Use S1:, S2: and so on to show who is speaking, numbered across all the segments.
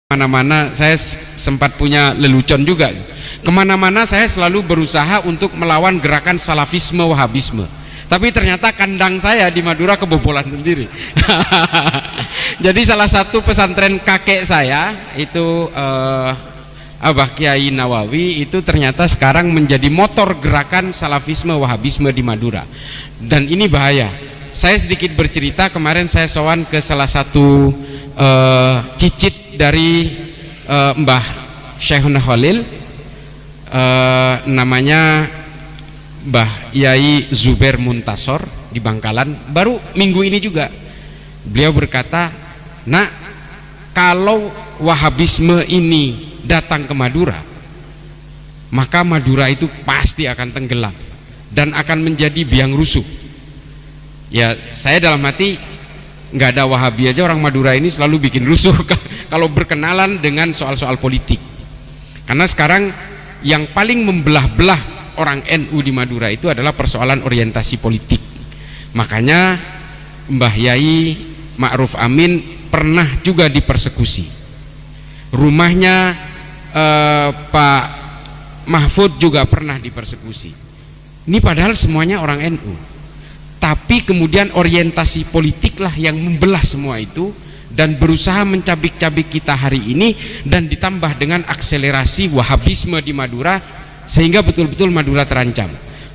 S1: Kemana-mana saya sempat punya lelucon juga. Kemana-mana saya selalu berusaha untuk melawan gerakan salafisme wahabisme, tapi ternyata kandang saya di Madura kebobolan sendiri. Jadi salah satu pesantren kakek saya itu Abah Kiai Nawawi itu ternyata sekarang menjadi motor gerakan salafisme wahabisme di Madura, dan ini bahaya. Saya sedikit bercerita, kemarin saya sowan ke salah satu cicit dari Mbah Syekhuna Khalil, namanya Mbah Yai Zubair Muntasor di Bangkalan, baru minggu ini juga. Beliau berkata, "Nak, kalau wahabisme ini datang ke Madura, maka Madura itu pasti akan tenggelam dan akan menjadi biang rusuh." Ya, saya dalam hati, nggak ada Wahabi aja orang Madura ini selalu bikin rusuh kalau berkenalan dengan soal-soal politik. Karena sekarang yang paling membelah-belah orang NU di Madura itu adalah persoalan orientasi politik. Makanya Mbah Yai Ma'ruf Amin pernah juga dipersekusi. Rumahnya Pak Mahfud juga pernah dipersekusi. Ini padahal semuanya orang NU. Tapi kemudian orientasi politiklah yang membelah semua itu dan berusaha mencabik-cabik kita hari ini, dan ditambah dengan akselerasi wahabisme di Madura sehingga betul-betul Madura terancam.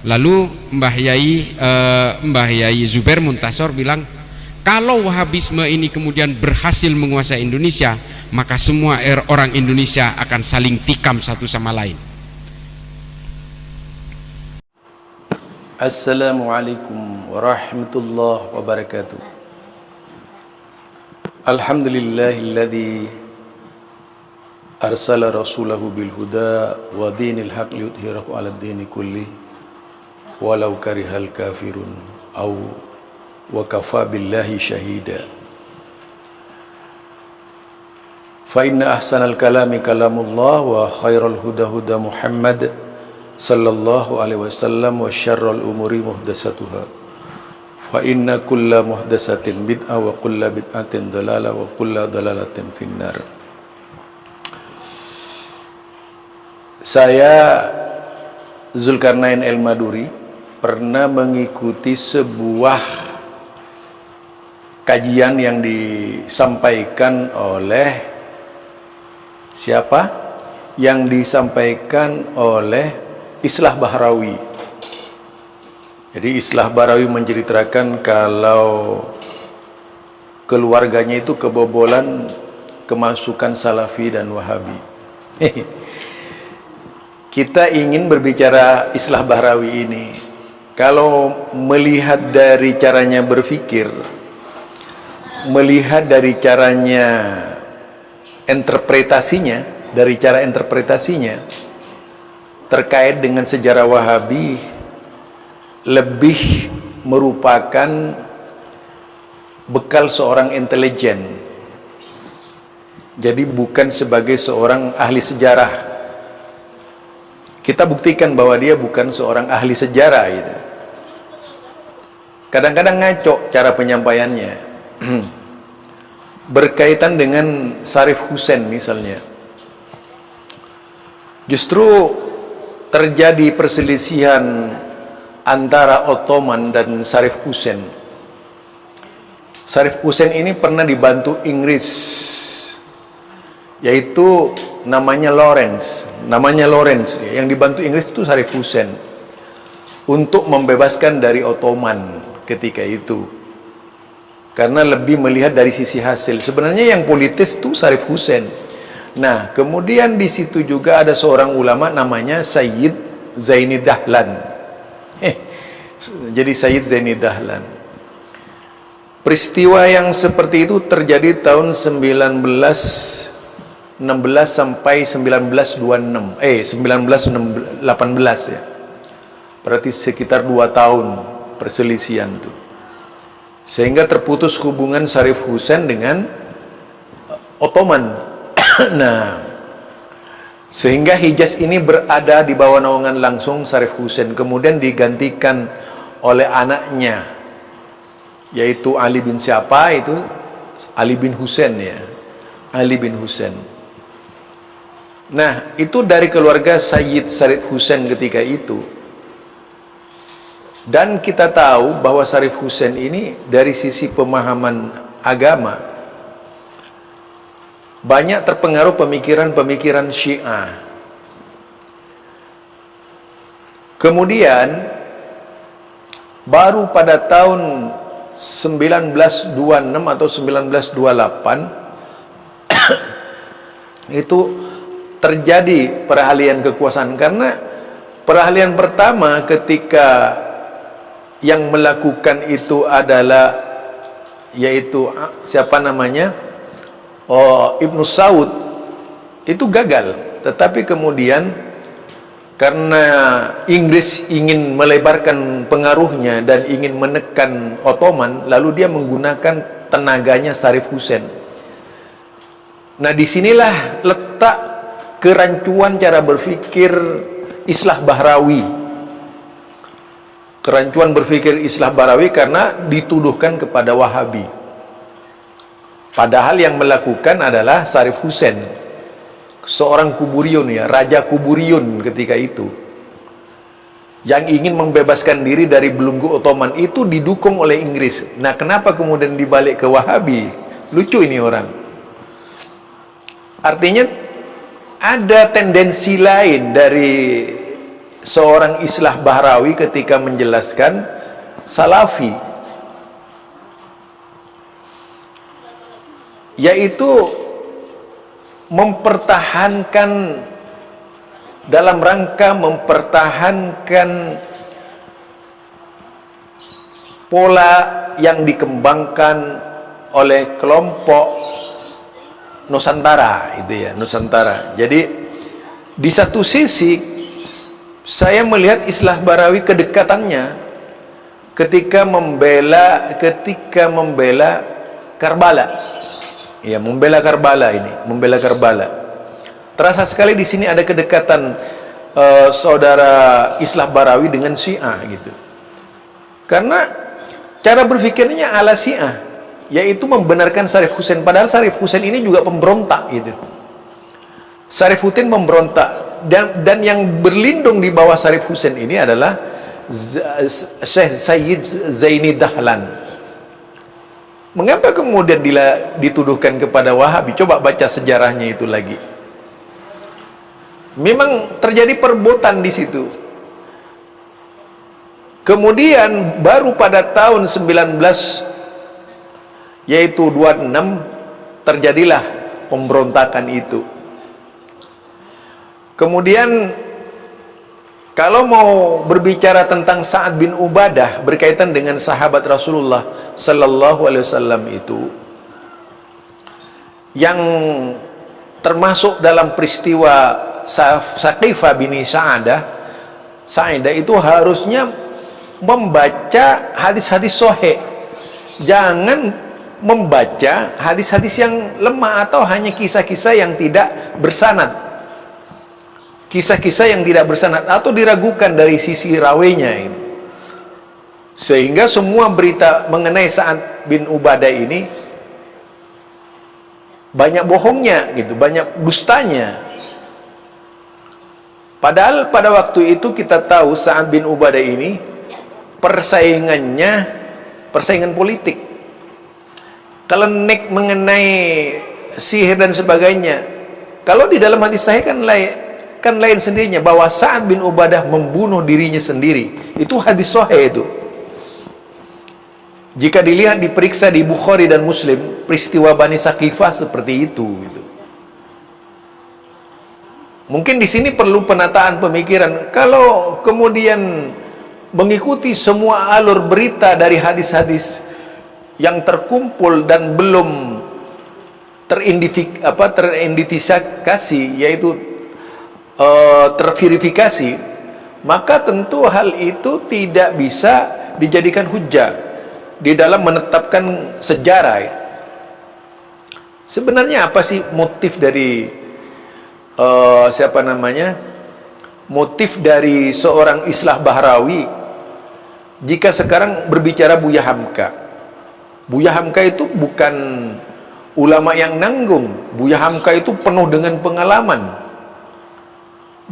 S1: Lalu Mbah Yai Zubair Muntasor bilang, kalau wahabisme ini kemudian berhasil menguasai Indonesia, maka semua orang Indonesia akan saling tikam satu sama lain.
S2: Assalamualaikum warahmatullahi wabarakatuh. Alhamdulillahilladzi arsala rasulahu bil huda wa dinil haq liyudhhirahu 'alad dini kulli walau karihal kafirun aw wa kafa billahi syahida. Fa inna ahsanal kalami kalamullah wa khairal huda huda Muhammad sallallahu alaihi wasallam wa syarrul umuri muhdatsatuha fa inna kulla muhdatsatin bid'ah wa kulla bid'atin dalalah wa kulla dalalatin finnar. Saya Zulkarnain El-Maduri pernah mengikuti sebuah kajian yang disampaikan oleh siapa? Yang disampaikan oleh Islah Bahrawi. Jadi Islah Bahrawi menceritakan kalau keluarganya itu kebobolan kemasukan Salafi dan Wahabi. Kita ingin berbicara Islah Bahrawi ini. Kalau melihat dari caranya berpikir, melihat dari caranya interpretasinya, dari cara interpretasinya terkait dengan sejarah Wahabi, lebih merupakan bekal seorang intelijen. Jadi bukan sebagai seorang ahli sejarah. Kita buktikan bahwa dia bukan seorang ahli sejarah gitu. Kadang-kadang ngaco cara penyampaiannya. Berkaitan dengan Syarif Husain misalnya, justru terjadi perselisihan antara Ottoman dan Syarif Husain. Syarif Husain ini pernah dibantu Inggris, yaitu namanya Lawrence. Yang dibantu Inggris itu Syarif Husain untuk membebaskan dari Ottoman ketika itu, karena lebih melihat dari sisi hasil. Sebenarnya yang politis itu Syarif Husain. Nah, kemudian di situ juga ada seorang ulama namanya Sayyid Zaini Dahlan. Jadi Sayyid Zaini Dahlan. Peristiwa yang seperti itu terjadi tahun 1916 sampai 1926. 1918 ya. Berarti sekitar 2 tahun perselisihan itu. Sehingga terputus hubungan Syarif Husain dengan Ottoman. Nah, sehingga Hijaz ini berada di bawah naungan langsung Syarif Husain, kemudian digantikan oleh anaknya, yaitu Ali bin siapa itu? Ali bin Husain ya. Ali bin Husain. Nah, itu dari keluarga Sayyid Syarif Husain ketika itu. Dan kita tahu bahwa Syarif Husain ini dari sisi pemahaman agama banyak terpengaruh pemikiran-pemikiran Syiah. Kemudian baru pada tahun 1926 atau 1928 itu terjadi peralihan kekuasaan, karena peralihan pertama ketika yang melakukan itu adalah yaitu siapa namanya, Ibnu Saud, itu gagal. Tetapi kemudian karena Inggris ingin melebarkan pengaruhnya dan ingin menekan Ottoman, lalu dia menggunakan tenaganya Syarif Husain. Nah, disinilah letak kerancuan cara berpikir Islah Bahrawi. Kerancuan berpikir Islah Bahrawi karena dituduhkan kepada Wahabi. Padahal yang melakukan adalah Syarif Husain, seorang Kuburiyun, ya, Raja Kuburiyun ketika itu, yang ingin membebaskan diri dari belenggu Ottoman, itu didukung oleh Inggris. Nah, kenapa kemudian dibalik ke Wahabi? Lucu ini orang. Artinya ada tendensi lain dari seorang Islah Bahrawi ketika menjelaskan Salafi, yaitu mempertahankan, dalam rangka mempertahankan pola yang dikembangkan oleh kelompok Nusantara, itu ya, Nusantara. Jadi di satu sisi saya melihat Islah Bahrawi kedekatannya ketika membela Karbala. Ya, membela Karbala ini, membela Karbala. Terasa sekali di sini ada kedekatan saudara Islah Bahrawi dengan Syiah gitu. Karena cara berpikirnya ala Syiah, yaitu membenarkan Syarif Husain, padahal Syarif Husain ini juga pemberontak gitu. Syarif Husain memberontak, dan yang berlindung di bawah Syarif Husain ini adalah Syekh Sayyid Zaini Dahlan. Mengapa kemudian dituduhkan kepada Wahabi? Coba baca sejarahnya itu lagi. Memang terjadi perbuatan di situ. Kemudian baru pada tahun 26 terjadilah pemberontakan itu. Kemudian kalau mau berbicara tentang Sa'ad bin Ubadah berkaitan dengan sahabat Rasulullah Sallallahu Alaihi Wasallam itu, yang termasuk dalam peristiwa Saqifah bin Sa'idah itu harusnya membaca hadis-hadis sahih, jangan membaca hadis-hadis yang lemah atau hanya kisah-kisah yang tidak bersanad, kisah-kisah yang tidak bersanad atau diragukan dari sisi rawenya ini. Sehingga semua berita mengenai Sa'ad bin Ubadah ini banyak bohongnya gitu, banyak dustanya. Padahal pada waktu itu kita tahu Sa'ad bin Ubadah ini persaingannya persaingan politik. Kelenek mengenai sihir dan sebagainya. Kalau di dalam hadis sahih kan lain sendirinya, bahwa Sa'ad bin Ubadah membunuh dirinya sendiri. Itu hadis sahih itu. Jika dilihat, diperiksa di Bukhari dan Muslim, peristiwa Bani Saqifah seperti itu gitu. Mungkin di sini perlu penataan pemikiran. Kalau kemudian mengikuti semua alur berita dari hadis-hadis yang terkumpul dan belum teridentifikasi, yaitu terverifikasi, maka tentu hal itu tidak bisa dijadikan hujah di dalam menetapkan sejarah ya. Sebenarnya apa sih motif dari motif dari seorang Islah Bahrawi jika sekarang berbicara Buya Hamka? Buya Hamka itu bukan ulama yang nanggung. Buya Hamka itu penuh dengan pengalaman.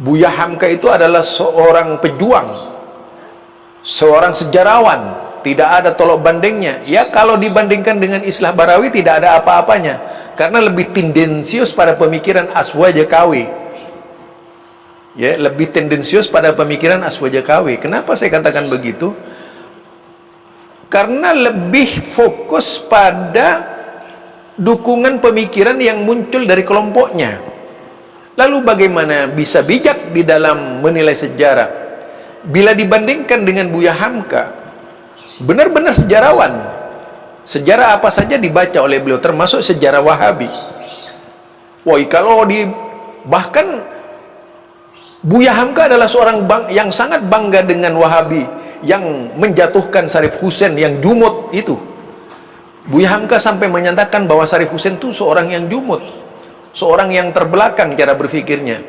S2: Buya Hamka itu adalah seorang pejuang, seorang sejarawan, tidak ada tolok bandingnya. Ya, kalau dibandingkan dengan Islah Barawi tidak ada apa-apanya, karena lebih tendensius pada pemikiran Aswajakawi. Ya, lebih tendensius pada pemikiran Aswajakawi. Kenapa saya katakan begitu? Karena lebih fokus pada dukungan pemikiran yang muncul dari kelompoknya. Lalu bagaimana bisa bijak di dalam menilai sejarah bila dibandingkan dengan Buya Hamka? Benar-benar sejarawan. Sejarah apa saja dibaca oleh beliau, termasuk sejarah Wahabi. Woi, kalau bahkan Buya Hamka adalah seorang yang sangat bangga dengan Wahabi yang menjatuhkan Syarif Hussein yang jumut itu. Buya Hamka sampai menyatakan bahwa Syarif Hussein itu seorang yang jumut, seorang yang terbelakang cara berpikirnya.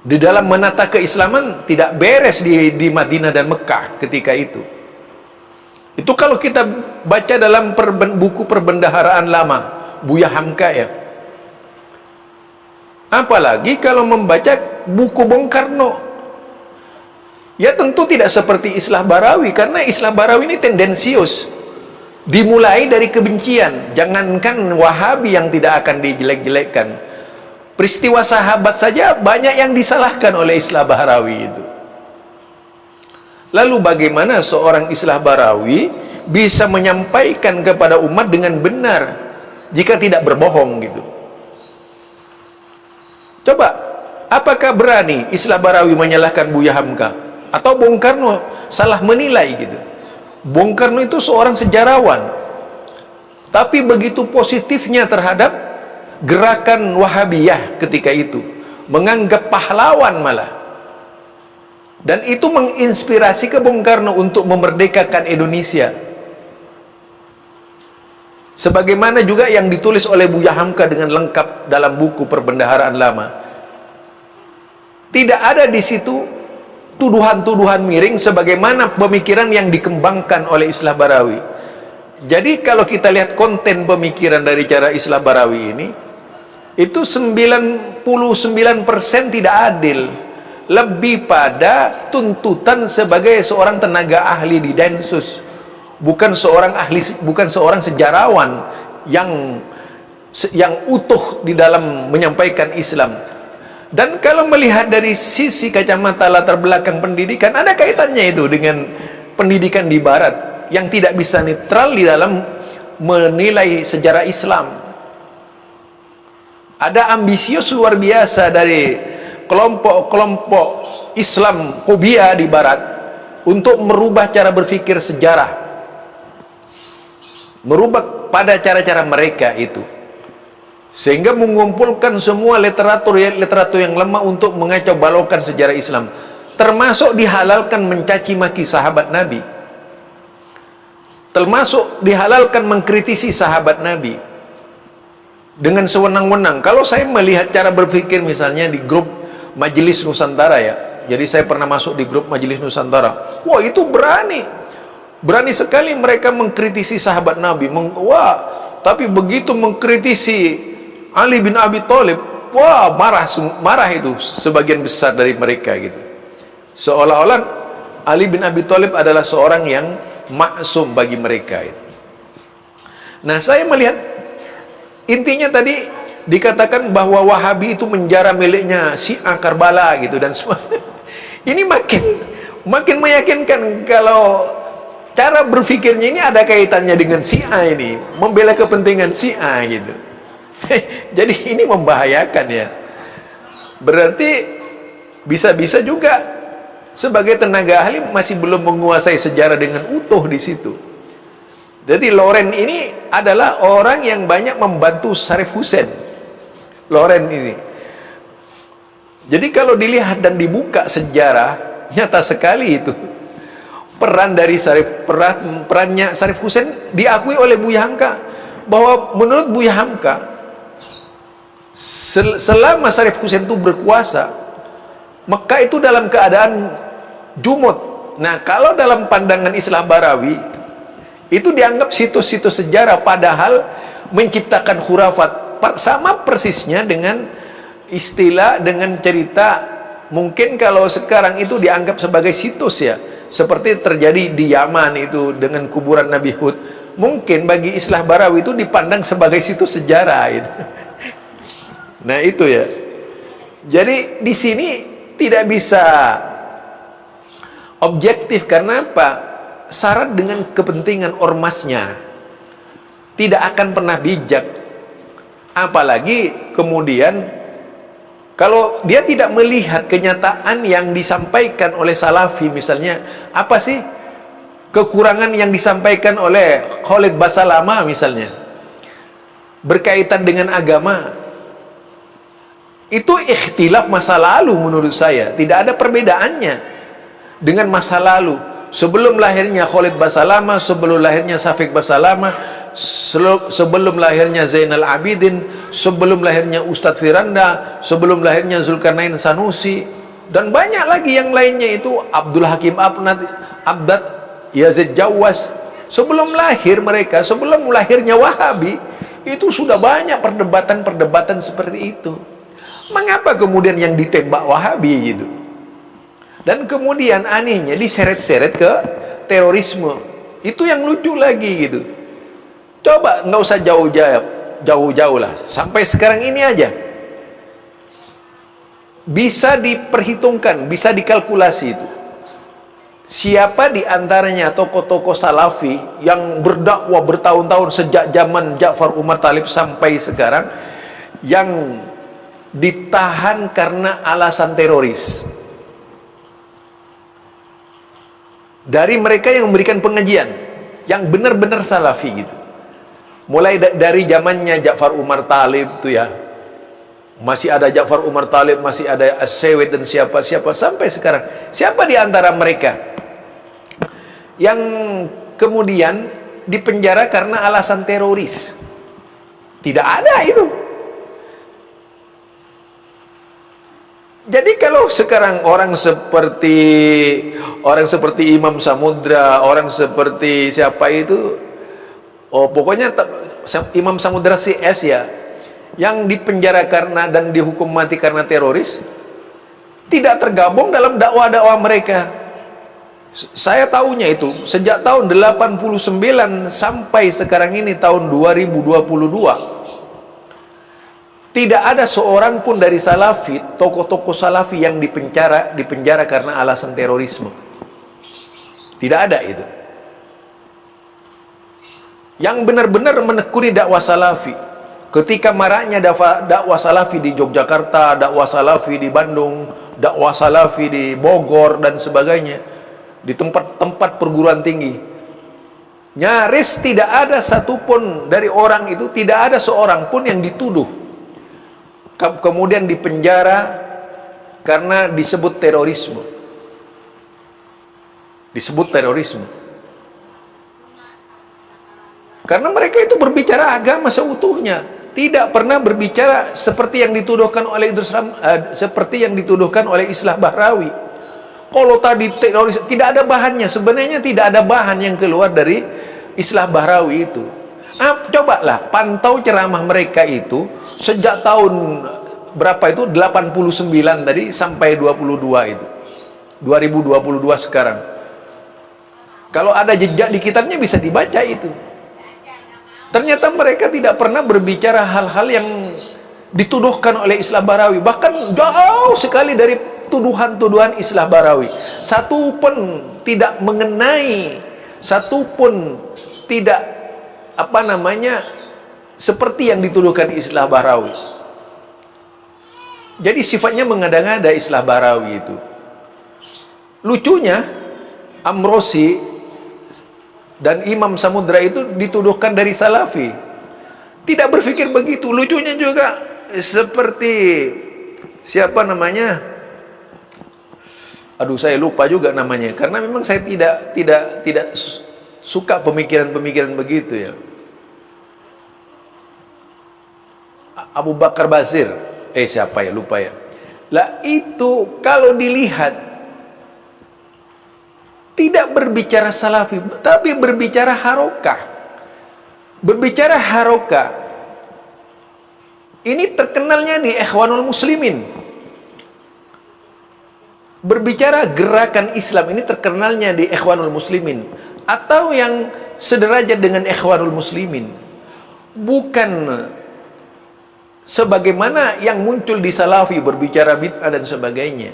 S2: Di dalam menata keislaman tidak beres di Madinah dan Mekah ketika itu. Itu kalau kita baca dalam buku perbendaharaan lama Buya Hamka ya. Apalagi kalau membaca buku Bung Karno. Ya tentu tidak seperti Islah Barawi, karena Islah Barawi ini tendensius. Dimulai dari kebencian. Jangankan Wahabi yang tidak akan dijelek-jelekkan, peristiwa sahabat saja banyak yang disalahkan oleh Islah Barawi itu. Lalu bagaimana seorang Islah Barawi bisa menyampaikan kepada umat dengan benar jika tidak berbohong gitu? Coba, apakah berani Islah Barawi menyalahkan Buya Hamka? Atau Bung Karno salah menilai gitu? Bung Karno itu seorang sejarawan, tapi begitu positifnya terhadap gerakan Wahabiyah ketika itu, menganggap pahlawan malah, dan itu menginspirasi ke Bung Karno untuk memerdekakan Indonesia. Sebagaimana juga yang ditulis oleh Buya Hamka dengan lengkap dalam buku Perbendaharaan Lama. Tidak ada di situ tuduhan-tuduhan miring sebagaimana pemikiran yang dikembangkan oleh Islah Barawi. Jadi kalau kita lihat konten pemikiran dari cara Islah Barawi ini, itu 99% tidak adil, lebih pada tuntutan sebagai seorang tenaga ahli di Densus, bukan seorang sejarawan yang utuh di dalam menyampaikan Islam. Dan kalau melihat dari sisi kacamata latar belakang pendidikan, ada kaitannya itu dengan pendidikan di Barat yang tidak bisa netral di dalam menilai sejarah Islam. Ada ambisius luar biasa dari kelompok-kelompok Islam fobia di Barat untuk merubah cara berpikir sejarah, merubah pada cara-cara mereka itu, sehingga mengumpulkan semua literatur yang lemah untuk mengacau balaukan sejarah Islam, termasuk dihalalkan mencaci maki sahabat Nabi, termasuk dihalalkan mengkritisi sahabat Nabi dengan sewenang-wenang. Kalau saya melihat cara berpikir misalnya di grup Majelis Nusantara ya, jadi saya pernah masuk di grup Majelis Nusantara. Wah, itu berani sekali mereka mengkritisi sahabat Nabi. Wah, tapi begitu mengkritisi Ali bin Abi Thalib, wah, marah itu sebagian besar dari mereka gitu. Seolah-olah Ali bin Abi Thalib adalah seorang yang maksum bagi mereka itu. Nah, saya melihat intinya tadi dikatakan bahwa Wahabi itu menjara miliknya Syiah Karbala gitu dan semua. Ini makin meyakinkan kalau cara berpikirnya ini ada kaitannya dengan Syiah, ini membela kepentingan Syiah gitu. Jadi ini membahayakan ya. Berarti bisa-bisa juga sebagai tenaga ahli masih belum menguasai sejarah dengan utuh di situ. Jadi Loren ini adalah orang yang banyak membantu Syarif Hussein. Loren ini. Jadi kalau dilihat dan dibuka sejarah, nyata sekali itu. Perannya Syarif Hussein diakui oleh Buya Hamka, bahwa menurut Buya Hamka, selama Syarif Hussein itu berkuasa, Mekah itu dalam keadaan jumut. Nah, kalau dalam pandangan Islah Barawi, itu dianggap situs-situs sejarah, padahal menciptakan khurafat. Sama persisnya dengan istilah dengan cerita. Mungkin kalau sekarang itu dianggap sebagai situs ya, seperti terjadi di Yaman itu dengan kuburan Nabi Hud. Mungkin bagi Islah Barawi itu dipandang sebagai situs sejarah gitu. Nah itu ya. Jadi di sini tidak bisa objektif. Karena apa? Syarat dengan kepentingan ormasnya, tidak akan pernah bijak. Apalagi kemudian kalau dia tidak melihat kenyataan yang disampaikan oleh Salafi, misalnya apa sih kekurangan yang disampaikan oleh Khalid Basalamah misalnya berkaitan dengan agama, itu ikhtilaf masa lalu menurut saya, tidak ada perbedaannya dengan masa lalu. Sebelum lahirnya Khalid Basalamah, sebelum lahirnya Syafiq Basalamah, sebelum lahirnya Zainal Abidin, sebelum lahirnya Ustadz Firanda, sebelum lahirnya Zulkarnain Sanusi, dan banyak lagi yang lainnya itu, Abdul Hakim Abdad, Yazid Jawas. Sebelum lahir mereka, sebelum lahirnya Wahabi, itu sudah banyak perdebatan-perdebatan seperti itu. Mengapa kemudian yang ditembak Wahabi gitu? Dan kemudian anehnya diseret-seret ke terorisme. Itu yang lucu lagi gitu. Coba nggak usah jauh-jauh lah, sampai sekarang ini aja bisa diperhitungkan, bisa dikalkulasi itu siapa diantaranya tokoh-tokoh Salafi yang berdakwah bertahun-tahun sejak zaman Ja'far Umar Talib sampai sekarang yang ditahan karena alasan teroris. Dari mereka yang memberikan pengajian yang benar-benar Salafi gitu, mulai dari zamannya Ja'far Umar Talib tuh ya, masih ada Ja'far Umar Talib, masih ada As-Sewed dan siapa-siapa sampai sekarang. Siapa di antara mereka yang kemudian dipenjara karena alasan teroris? Tidak ada itu. Jadi kalau sekarang orang seperti Imam Samudra, orang seperti siapa itu, oh pokoknya Imam Samudra CS ya, yang dipenjara karena dan dihukum mati karena teroris, tidak tergabung dalam dakwah-dakwah mereka. Saya tahunya itu sejak tahun 89 sampai sekarang ini tahun 2022. Tidak ada seorang pun dari Salafi, tokoh-tokoh Salafi yang dipenjara karena alasan terorisme. Tidak ada itu. Yang benar-benar menekuni dakwah Salafi. Ketika maraknya dakwah Salafi di Yogyakarta, dakwah Salafi di Bandung, dakwah Salafi di Bogor dan sebagainya, di tempat-tempat perguruan tinggi, nyaris tidak ada satupun dari orang itu, tidak ada seorang pun yang dituduh kemudian dipenjara karena disebut terorisme. Disebut terorisme. Karena mereka itu berbicara agama seutuhnya, tidak pernah berbicara seperti yang dituduhkan oleh seperti yang dituduhkan oleh Islah Bahrawi. Kalau tadi teroris, tidak ada bahannya. Sebenarnya tidak ada bahan yang keluar dari Islah Bahrawi itu. Cobalah pantau ceramah mereka itu sejak tahun berapa itu, 89 tadi sampai 22 itu, 2022 sekarang. Kalau ada jejak di kitabnya bisa dibaca itu. Ternyata mereka tidak pernah berbicara hal-hal yang dituduhkan oleh Islah Bahrawi, bahkan jauh sekali dari tuduhan-tuduhan Islah Bahrawi. Satu pun tidak mengenai, satu pun tidak seperti yang dituduhkan Islah Bahrawi. Jadi sifatnya mengada-ngada Islah Bahrawi itu. Lucunya Amrosi dan Imam Samudra itu dituduhkan dari Salafi. Tidak berpikir begitu. Lucunya juga seperti siapa namanya? Aduh, saya lupa juga namanya. Karena memang saya tidak suka pemikiran-pemikiran begitu ya. Abu Bakar Basir, siapa ya, lupa ya. Lah itu kalau dilihat tidak berbicara Salafi, tapi berbicara harokah. Berbicara harokah Ini terkenalnya di Ikhwanul Muslimin. Berbicara gerakan Islam ini terkenalnya di Ikhwanul Muslimin, atau yang sederajat dengan Ikhwanul Muslimin. Bukan sebagaimana yang muncul di Salafi, berbicara bid'ah dan sebagainya.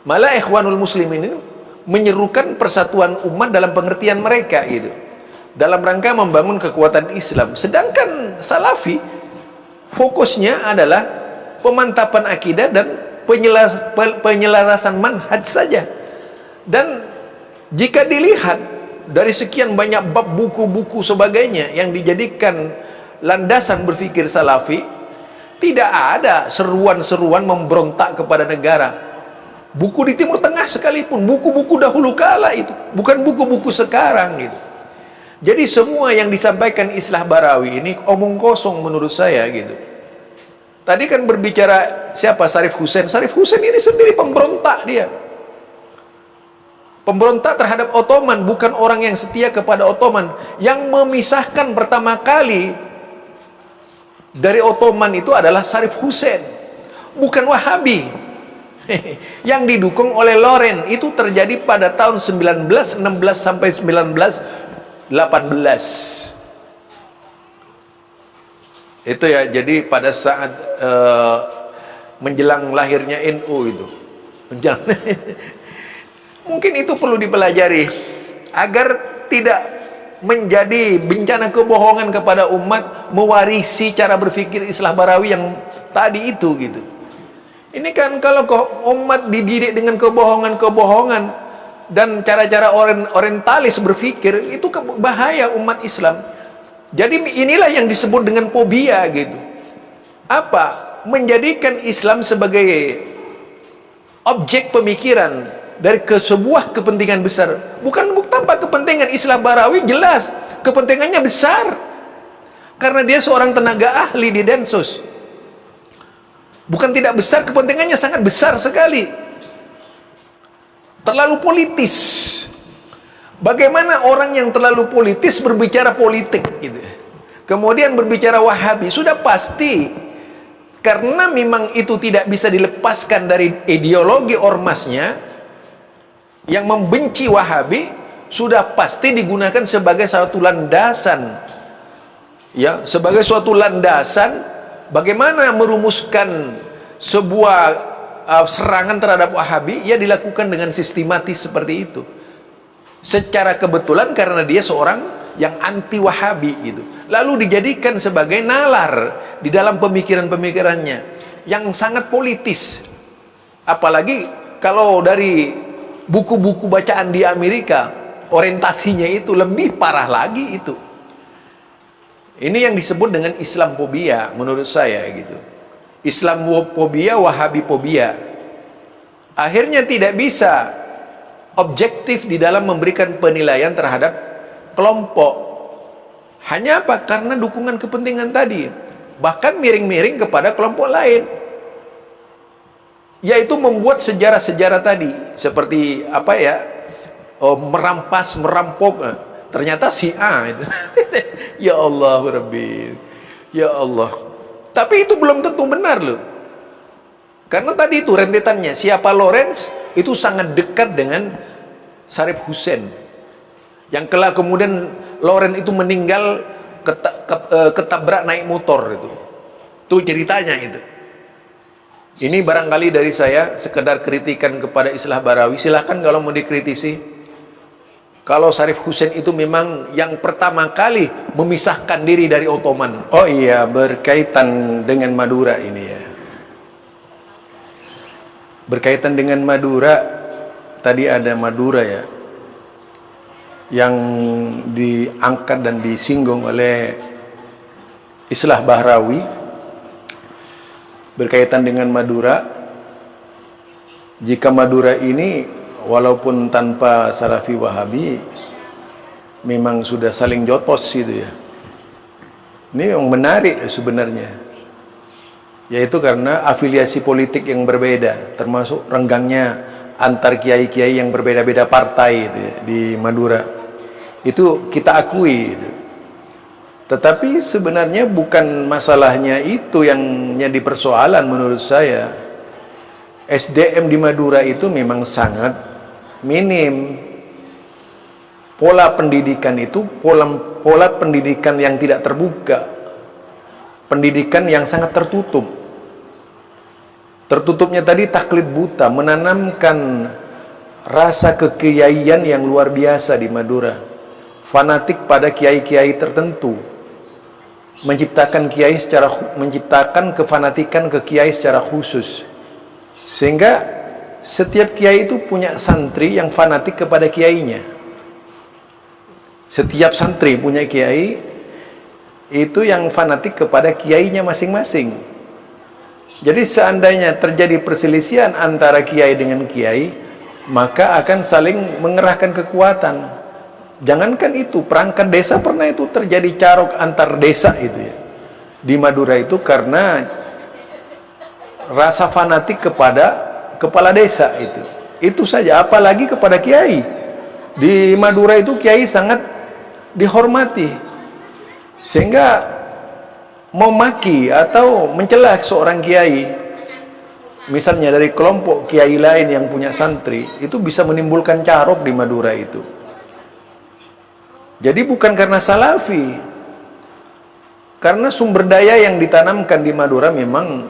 S2: Malah Ikhwanul Muslimin ini menyerukan persatuan umat dalam pengertian mereka gitu, dalam rangka membangun kekuatan Islam. Sedangkan Salafi fokusnya adalah pemantapan akidah dan penyelarasan manhaj saja. Dan jika dilihat dari sekian banyak bab buku-buku sebagainya yang dijadikan landasan berpikir Salafi, tidak ada seruan-seruan memberontak kepada negara. Buku di Timur Tengah sekalipun, buku-buku dahulu kala itu, bukan buku-buku sekarang gitu. Jadi semua yang disampaikan Islah Barawi ini omong kosong menurut saya gitu. Tadi kan berbicara siapa? Syarif Hussein. Syarif Hussein ini sendiri pemberontak dia. Pemberontak terhadap Ottoman, bukan orang yang setia kepada Ottoman. Yang memisahkan pertama kali dari Ottoman itu adalah Syarif Hussein, bukan Wahabi. Yang didukung oleh Loren. Itu terjadi pada tahun 1916 sampai 1918. Itu ya, jadi pada saat menjelang lahirnya NU itu, mungkin itu perlu dipelajari agar tidak menjadi bencana kebohongan kepada umat, mewarisi cara berpikir Islah Barawi yang tadi itu gitu. Ini kan kalau umat dididik dengan kebohongan-kebohongan dan cara-cara orientalis berpikir, itu bahaya umat Islam. Jadi inilah yang disebut dengan fobia gitu. Apa? Menjadikan Islam sebagai objek pemikiran dari sebuah kepentingan besar. Bukan tanpa kepentingan. Islah Barawi jelas kepentingannya besar, karena dia seorang tenaga ahli di Densus. Bukan tidak besar, kepentingannya sangat besar sekali. Terlalu politis. Bagaimana orang yang terlalu politis berbicara politik gitu. Kemudian berbicara Wahabi, sudah pasti karena memang itu tidak bisa dilepaskan dari ideologi ormasnya yang membenci Wahabi, sudah pasti digunakan sebagai satu landasan. Ya, sebagai suatu landasan bagaimana merumuskan sebuah serangan terhadap Wahabi, ya dilakukan dengan sistematis seperti itu. Secara kebetulan karena dia seorang yang anti Wahabi gitu, lalu dijadikan sebagai nalar di dalam pemikiran-pemikirannya yang sangat politis. Apalagi kalau dari buku-buku bacaan di Amerika, orientasinya itu lebih parah lagi itu. Ini yang disebut dengan Islamfobia menurut saya gitu. Islamfobia, Wahabifobia. Akhirnya tidak bisa objektif di dalam memberikan penilaian terhadap kelompok. Hanya apa? Karena dukungan kepentingan tadi. Bahkan miring-miring kepada kelompok lain. Yaitu membuat sejarah-sejarah tadi. Seperti apa ya? Merampas, merampok. Ternyata si A itu. Ya Allah Rabbi. Ya Allah. Tapi itu belum tentu benar loh. Karena tadi itu rentetannya. Siapa Lorenz itu sangat dekat dengan Syarif Hussein, yang kelak kemudian Loren itu meninggal ketabrak naik motor itu ceritanya itu. Ini barangkali dari saya sekedar kritikan kepada Islah Barawi. Silahkan kalau mau dikritisi. Kalau Syarif Hussein itu memang yang pertama kali memisahkan diri dari Ottoman. Oh iya, berkaitan dengan Madura ini ya. Berkaitan dengan Madura, tadi ada Madura ya, yang diangkat dan disinggung oleh Islah Bahrawi. Berkaitan dengan Madura, jika Madura ini walaupun tanpa Salafi Wahabi memang sudah saling jotos gitu ya. Ini yang menarik sebenarnya, yaitu karena afiliasi politik yang berbeda, termasuk renggangnya antar kiai-kiai yang berbeda-beda partai itu ya, di Madura. Itu kita akui itu. Tetapi sebenarnya bukan masalahnya itu yang jadi persoalan menurut saya. SDM di Madura itu memang sangat minim. Pola pendidikan itu pola pendidikan yang tidak terbuka, pendidikan yang sangat tertutup. Tertutupnya tadi taklid buta, menanamkan rasa kekiaian yang luar biasa di Madura, fanatik pada kiai-kiai tertentu, menciptakan kefanatikan ke kiai secara khusus, sehingga setiap kiai itu punya santri yang fanatik kepada kiainya. Setiap santri punya kiai itu yang fanatik kepada kiainya masing-masing. Jadi seandainya terjadi perselisihan antara kiai dengan kiai, maka akan saling mengerahkan kekuatan. Jangankan itu, perangkat desa pernah itu terjadi carok antar desa itu ya di Madura itu, karena rasa fanatik kepada kepala desa itu saja, apalagi kepada kiai. Di Madura itu kiai sangat dihormati, sehingga memaki atau mencela seorang kiai, misalnya dari kelompok kiai lain yang punya santri, itu bisa menimbulkan carok di Madura itu. Jadi bukan karena salafi, karena sumber daya yang ditanamkan di Madura memang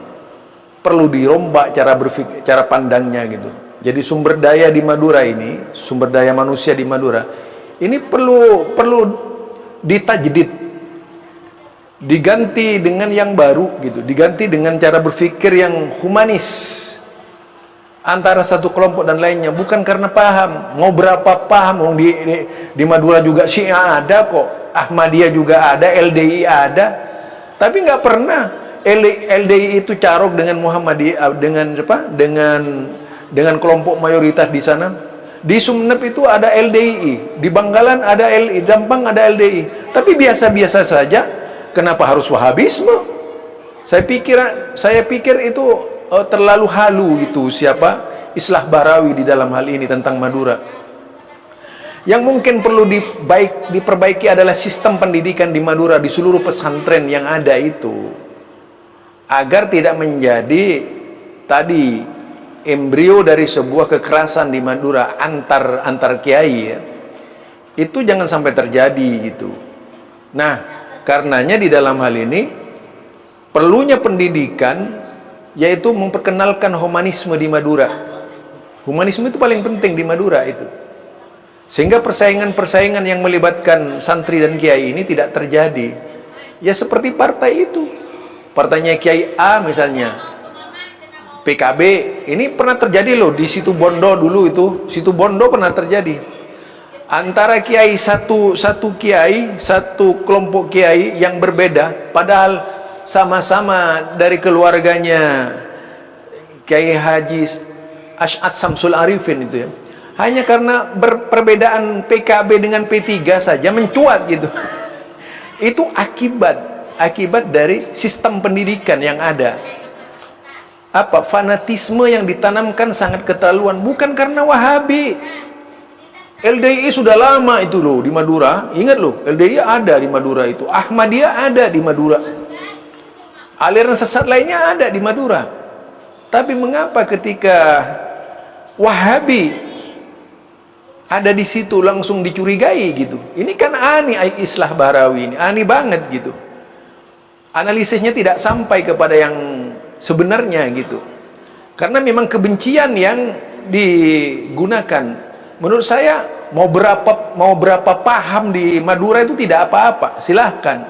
S2: perlu dirombak cara berpikir, cara pandangnya gitu. Jadi sumber daya di Madura ini, sumber daya manusia di Madura ini perlu ditajdid, diganti dengan yang baru gitu, diganti dengan cara berpikir yang humanis antara satu kelompok dan lainnya, bukan karena paham. Mau berapa paham, di Madura juga Syiah ada kok, Ahmadiyah juga ada, LDI ada, tapi nggak pernah LDI itu carok dengan Muhammadiyah, dengan kelompok mayoritas di sana. Di Sumeneb itu ada LDI, di Bangkalan ada LDI, Jampang ada LDI, tapi biasa-biasa saja. Kenapa harus Wahabisme? Saya pikir itu terlalu halu itu siapa Islah Barawi di dalam hal ini tentang Madura. Yang mungkin perlu diperbaiki adalah sistem pendidikan di Madura, di seluruh pesantren yang ada itu, agar tidak menjadi tadi embrio dari sebuah kekerasan di Madura antar kiai ya. Itu jangan sampai terjadi gitu. Nah, karenanya di dalam hal ini perlunya pendidikan, yaitu memperkenalkan humanisme di Madura. Humanisme itu paling penting di Madura itu, sehingga persaingan-persaingan yang melibatkan santri dan kiai ini tidak terjadi. Ya seperti partai itu, partainya Kiai A misalnya, PKB, ini pernah terjadi loh di Situbondo dulu itu. Situbondo pernah terjadi antara kiai satu kiai, satu kelompok kiai yang berbeda, padahal sama-sama dari keluarganya Kiai Haji Asy'ad Samsul Arifin itu ya. Hanya karena perbedaan PKB dengan P3 saja mencuat gitu. Itu akibat dari sistem pendidikan yang ada. Apa fanatisme yang ditanamkan sangat keterlaluan, bukan karena Wahabi. LDI sudah lama itu loh di Madura, ingat loh, LDI ada di Madura itu, Ahmadiyah ada di Madura, aliran sesat lainnya ada di Madura. Tapi mengapa ketika Wahabi ada di situ langsung dicurigai gitu? Ini kan aneh, Islah Barawi ini aneh banget gitu. Analisisnya tidak sampai kepada yang sebenarnya gitu, karena memang kebencian yang digunakan. Menurut saya mau berapa paham di Madura itu tidak apa-apa, silahkan.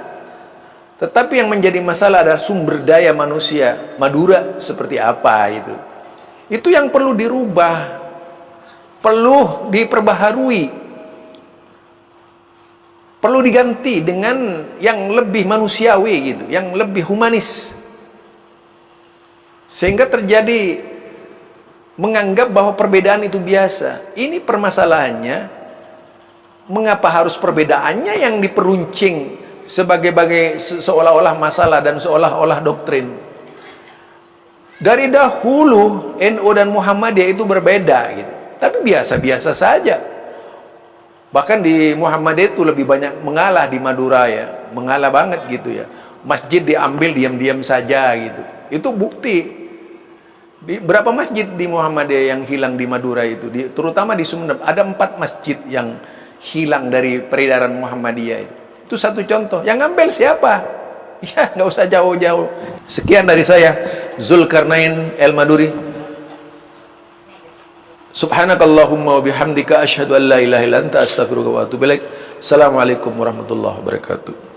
S2: Tetapi yang menjadi masalah adalah sumber daya manusia Madura seperti apa itu yang perlu dirubah, perlu diperbaharui, perlu diganti dengan yang lebih manusiawi gitu, yang lebih humanis, sehingga terjadi menganggap bahwa perbedaan itu biasa. Ini permasalahannya, mengapa harus perbedaannya yang diperuncing sebagai seolah-olah masalah dan seolah-olah doktrin. Dari dahulu NU dan Muhammadiyah itu berbeda gitu, tapi biasa-biasa saja. Bahkan di Muhammadiyah itu lebih banyak mengalah di Madura ya. mengalah banget gitu ya. Masjid diambil diam-diam saja gitu. Itu bukti. Berapa masjid di Muhammadiyah yang hilang di Madura itu, terutama di Sumeneb, ada 4 masjid yang hilang dari peredaran Muhammadiyah itu satu contoh. Yang ngambil siapa? Ya nggak usah jauh-jauh. Sekian dari saya, Zulkarnain El Maduri. Subhanakallahumma wa bihamdika asyhadu an la ilaha illa anta astaghfiruka wa atubu ilaik. Assalamualaikum warahmatullahi wabarakatuh.